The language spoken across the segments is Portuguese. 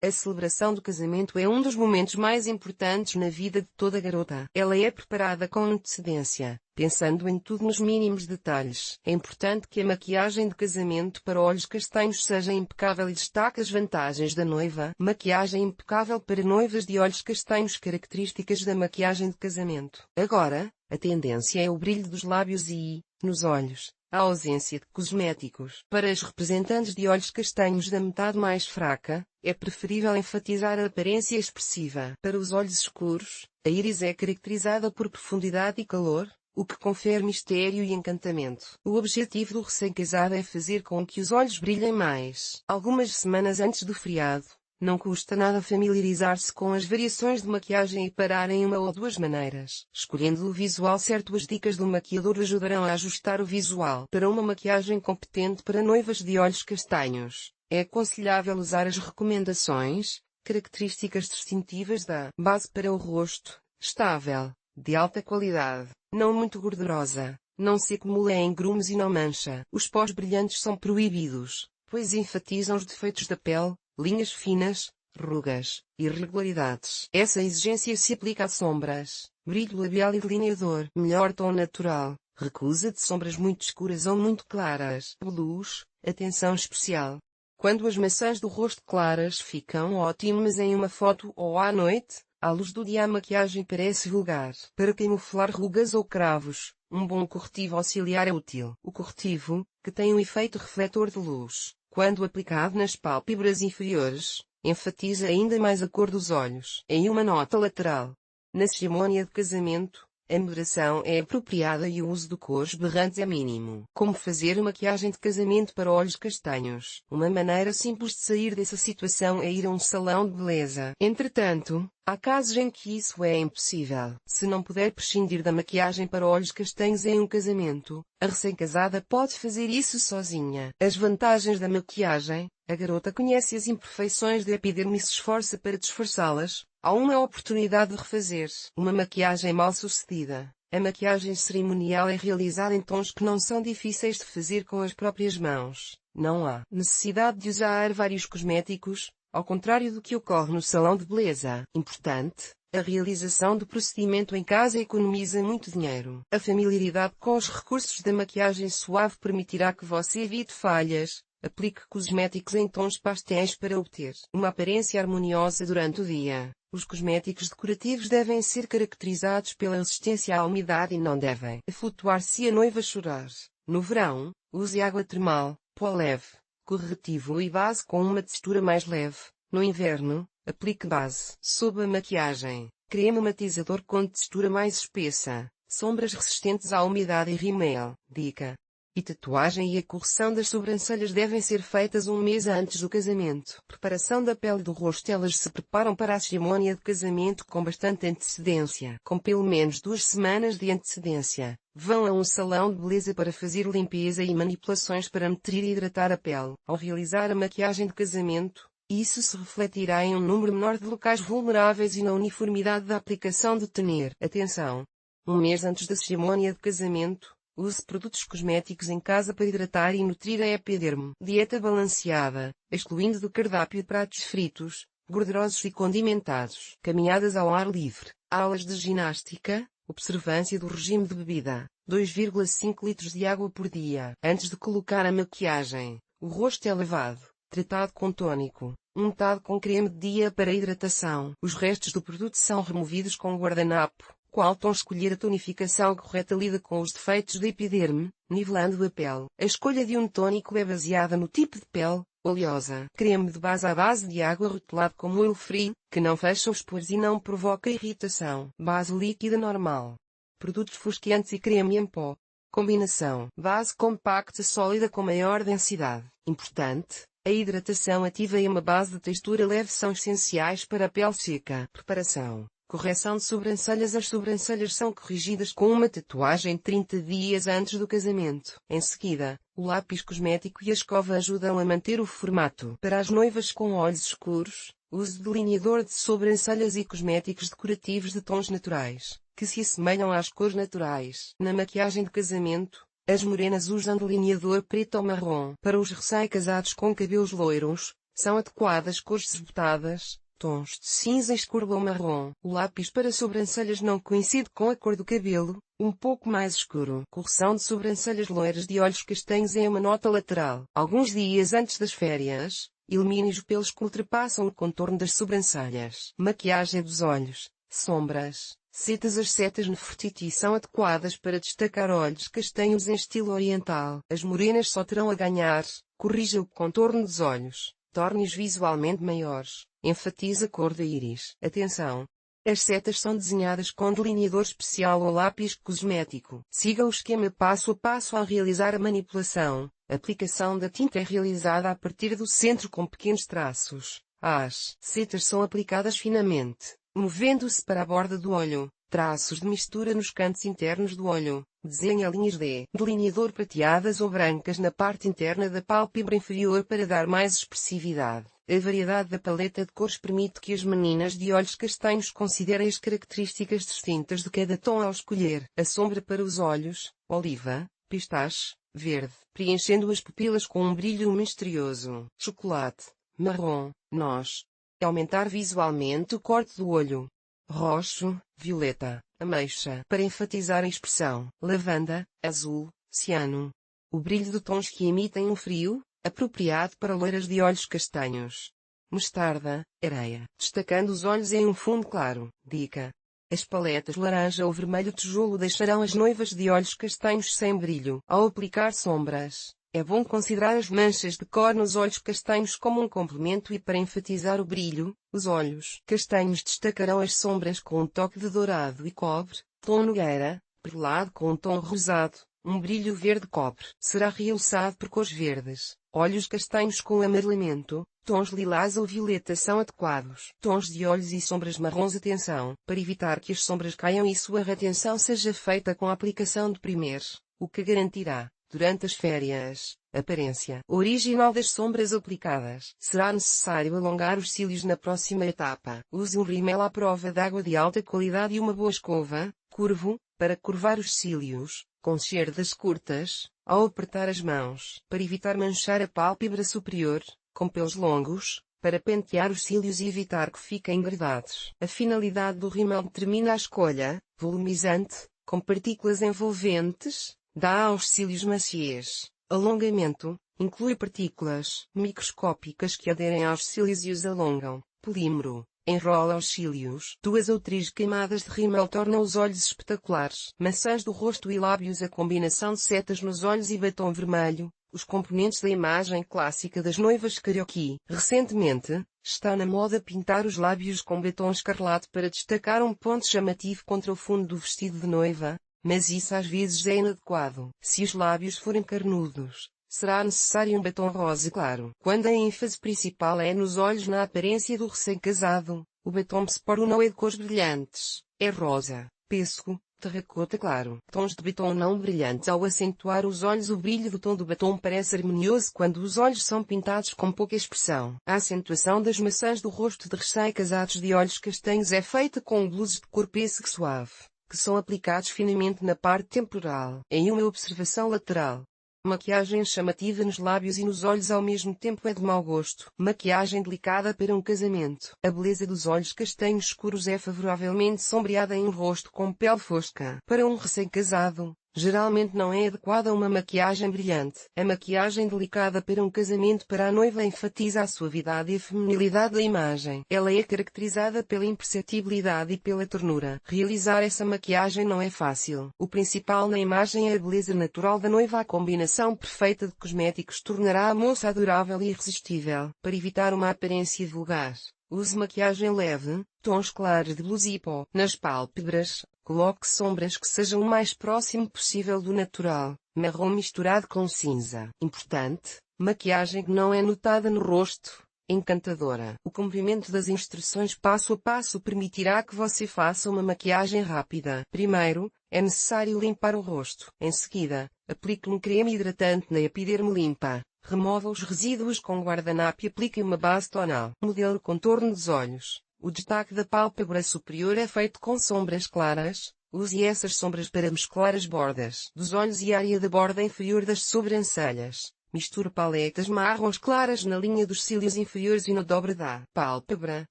A celebração do casamento é um dos momentos mais importantes na vida de toda garota. Ela é preparada com antecedência, pensando em tudo nos mínimos detalhes. É importante que a maquiagem de casamento para olhos castanhos seja impecável e destaque as vantagens da noiva. Maquiagem impecável para noivas de olhos castanhos. Características da maquiagem de casamento. Agora, a tendência é o brilho dos lábios e, nos olhos, a ausência de cosméticos. Para as representantes de olhos castanhos da metade mais fraca, é preferível enfatizar a aparência expressiva. Para os olhos escuros, a íris é caracterizada por profundidade e calor, o que confere mistério e encantamento. O objetivo do recém-casado é fazer com que os olhos brilhem mais. Algumas semanas antes do feriado, não custa nada familiarizar-se com as variações de maquiagem e parar em uma ou duas maneiras. Escolhendo o visual certo, as dicas do maquiador ajudarão a ajustar o visual. Para uma maquiagem competente para noivas de olhos castanhos, é aconselhável usar as recomendações, características distintivas da base para o rosto, estável, de alta qualidade, não muito gordurosa, não se acumula em grumos e não mancha. Os pós brilhantes são proibidos, pois enfatizam os defeitos da pele, linhas finas, rugas, irregularidades. Essa exigência se aplica a sombras, brilho labial e delineador. Melhor tom natural, recusa de sombras muito escuras ou muito claras. Luz, atenção especial. Quando as maçãs do rosto claras ficam ótimas em uma foto ou à noite, à luz do dia a maquiagem parece vulgar. Para camuflar rugas ou cravos, um bom corretivo auxiliar é útil. O corretivo, que tem um efeito refletor de luz, quando aplicado nas pálpebras inferiores, enfatiza ainda mais a cor dos olhos. Em uma nota lateral, na cerimônia de casamento, a moderação é apropriada e o uso de cores berrantes é mínimo. Como fazer maquiagem de casamento para olhos castanhos? Uma maneira simples de sair dessa situação é ir a um salão de beleza. Entretanto, há casos em que isso é impossível. Se não puder prescindir da maquiagem para olhos castanhos em um casamento, a recém-casada pode fazer isso sozinha. As vantagens da maquiagem: a garota conhece as imperfeições da epiderme e se esforça para disfarçá-las. Há uma oportunidade de refazer uma maquiagem mal sucedida. A maquiagem cerimonial é realizada em tons que não são difíceis de fazer com as próprias mãos. Não há necessidade de usar vários cosméticos, ao contrário do que ocorre no salão de beleza. Importante: a realização do procedimento em casa economiza muito dinheiro. A familiaridade com os recursos da maquiagem suave permitirá que você evite falhas. Aplique cosméticos em tons pastéis para obter uma aparência harmoniosa durante o dia. Os cosméticos decorativos devem ser caracterizados pela resistência à umidade e não devem flutuar se a noiva chorar. No verão, use água termal, pó leve, corretivo e base com uma textura mais leve. No inverno, aplique base. Sob a maquiagem, creme matizador com textura mais espessa, sombras resistentes à umidade e rímel. Dica: e tatuagem e a correção das sobrancelhas devem ser feitas um mês antes do casamento. Preparação da pele e do rosto: elas se preparam para a cerimônia de casamento com bastante antecedência. Com pelo menos 2 semanas de antecedência, vão a um salão de beleza para fazer limpeza e manipulações para nutrir e hidratar a pele. Ao realizar a maquiagem de casamento, isso se refletirá em um número menor de locais vulneráveis e na uniformidade da aplicação de toner. Atenção! Um mês antes da cerimônia de casamento, use produtos cosméticos em casa para hidratar e nutrir a epiderme. Dieta balanceada, excluindo do cardápio pratos fritos, gordurosos e condimentados. Caminhadas ao ar livre, aulas de ginástica, observância do regime de bebida, 2,5 litros de água por dia. Antes de colocar a maquiagem, o rosto é lavado, tratado com tônico, untado com creme de dia para hidratação. Os restos do produto são removidos com guardanapo. Qual tom escolher? A tonificação correta lida com os defeitos da epiderme, nivelando a pele. A escolha de um tônico é baseada no tipo de pele, oleosa. Creme de base à base de água rotulado como oil-free, que não fecha os poros e não provoca irritação. Base líquida normal. Produtos fosqueantes e creme em pó. Combinação: base compacta sólida com maior densidade. Importante: a hidratação ativa e uma base de textura leve são essenciais para a pele seca. Preparação: correção de sobrancelhas. As sobrancelhas são corrigidas com uma tatuagem 30 dias antes do casamento. Em seguida, o lápis cosmético e a escova ajudam a manter o formato. Para as noivas com olhos escuros, use delineador de sobrancelhas e cosméticos decorativos de tons naturais, que se assemelham às cores naturais. Na maquiagem de casamento, as morenas usam delineador preto ou marrom. Para os recém-casados com cabelos loiros, São adequadas cores esbotadas, tons de cinza escuro ou marrom. O lápis para sobrancelhas não coincide com a cor do cabelo, um pouco mais escuro. Correção de sobrancelhas loiras de olhos castanhos é uma nota lateral. Alguns dias antes das férias, elimine os pelos que ultrapassam o contorno das sobrancelhas. Maquiagem dos olhos. Sombras. Setas. As setas Nefertiti são adequadas para destacar olhos castanhos em estilo oriental. As morenas só terão a ganhar. Corrija o contorno dos olhos. Torne-os visualmente maiores. Enfatiza a cor da íris. Atenção! As setas são desenhadas com delineador especial ou lápis cosmético. Siga o esquema passo a passo ao realizar a manipulação. A aplicação da tinta é realizada a partir do centro com pequenos traços. As setas são aplicadas finamente, movendo-se para a borda do olho. Traços de mistura nos cantos internos do olho. Desenhe linhas de delineador prateadas ou brancas na parte interna da pálpebra inferior para dar mais expressividade. A variedade da paleta de cores permite que as meninas de olhos castanhos considerem as características distintas de cada tom ao escolher. A sombra para os olhos, oliva, pistache, verde, preenchendo as pupilas com um brilho misterioso. Chocolate, marrom, noz. Aumentar visualmente o corte do olho. Roxo, violeta, ameixa. Para enfatizar a expressão. Lavanda, azul, ciano. O brilho de tons que emitem um frio, apropriado para loiras de olhos castanhos. Mostarda, areia. Destacando os olhos em um fundo claro. Dica. As paletas laranja ou vermelho tijolo deixarão as noivas de olhos castanhos sem brilho. Ao aplicar sombras, é bom considerar as manchas de cor nos olhos castanhos como um complemento e para enfatizar o brilho, os olhos castanhos destacarão as sombras com um toque de dourado e cobre, tom nogueira, perlado com um tom rosado, um brilho verde cobre. Será realçado por cores verdes. Olhos castanhos com amarelamento, tons lilás ou violeta são adequados. Tons de olhos e sombras marrons. Atenção, para evitar que as sombras caiam e sua retenção seja feita com a aplicação de primer, o que garantirá, durante as férias, a aparência original das sombras aplicadas. Será necessário alongar os cílios na próxima etapa. Use um rímel à prova d'água de alta qualidade e uma boa escova, curvo, para curvar os cílios, com cerdas curtas, ao apertar as mãos. Para evitar manchar a pálpebra superior, com pelos longos, para pentear os cílios e evitar que fiquem enredados. A finalidade do rímel determina a escolha. Volumizante, com partículas envolventes, dá aos cílios maciez. Alongamento, inclui partículas microscópicas que aderem aos cílios e os alongam. Polímero, enrola os cílios. 2 ou 3 camadas de rímel tornam os olhos espetaculares. Maçãs do rosto e lábios. A combinação de setas nos olhos e batom vermelho, os componentes da imagem clássica das noivas karaoke. Recentemente, está na moda pintar os lábios com batom escarlate para destacar um ponto chamativo contra o fundo do vestido de noiva. Mas isso às vezes é inadequado. Se os lábios forem carnudos, será necessário um batom rosa claro. Quando a ênfase principal é nos olhos na aparência do recém-casado, o batom Sporo não é de cores brilhantes, é rosa, pêssego, terracota claro. Tons de batom não brilhantes. Ao acentuar os olhos, o brilho do tom do batom parece harmonioso quando os olhos são pintados com pouca expressão. A acentuação das maçãs do rosto de recém-casados de olhos castanhos é feita com glosses de cor pêssego suave, que são aplicados finamente na parte temporal. Em uma observação lateral, maquiagem chamativa nos lábios e nos olhos ao mesmo tempo é de mau gosto. Maquiagem delicada para um casamento. A beleza dos olhos castanhos escuros é favoravelmente sombreada em um rosto com pele fosca. Para um recém-casado, geralmente não é adequada uma maquiagem brilhante. A maquiagem delicada para um casamento para a noiva enfatiza a suavidade e a feminilidade da imagem. Ela é caracterizada pela imperceptibilidade e pela ternura. Realizar essa maquiagem não é fácil. O principal na imagem é a beleza natural da noiva. A combinação perfeita de cosméticos tornará a moça adorável e irresistível. Para evitar uma aparência vulgar, use maquiagem leve, tons claros de luz e pó. Nas pálpebras, coloque sombras que sejam o mais próximo possível do natural, marrom misturado com cinza. Importante, maquiagem que não é notada no rosto, encantadora. O cumprimento das instruções passo a passo permitirá que você faça uma maquiagem rápida. Primeiro, é necessário limpar o rosto. Em seguida, aplique um creme hidratante na epiderme limpa. Remova os resíduos com guardanapo e aplique uma base tonal. Modelo contorno dos olhos. O destaque da pálpebra superior é feito com sombras claras. Use essas sombras para mesclar as bordas dos olhos e a área da borda inferior das sobrancelhas. Misture paletas marrons claras na linha dos cílios inferiores e na dobra da pálpebra.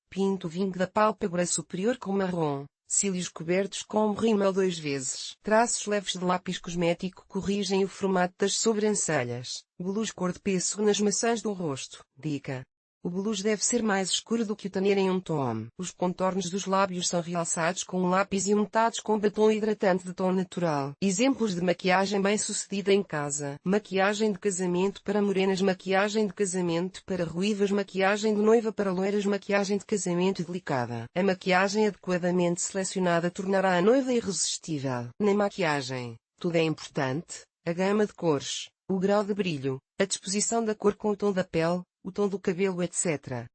Pinte o vinco da pálpebra superior com marrom. Cílios cobertos com rímel 2 vezes. Traços leves de lápis cosmético corrigem o formato das sobrancelhas. Blush cor de pêssego nas maçãs do rosto. Dica: o blush deve ser mais escuro do que o tanner em um tom. Os contornos dos lábios são realçados com um lápis e untados com batom hidratante de tom natural. Exemplos de maquiagem bem-sucedida em casa. Maquiagem de casamento para morenas, maquiagem de casamento para ruivas, maquiagem de noiva para loiras, maquiagem de casamento delicada. A maquiagem adequadamente selecionada tornará a noiva irresistível. Na maquiagem, tudo é importante: a gama de cores, o grau de brilho, a disposição da cor com o tom da pele, o tom do cabelo, etc.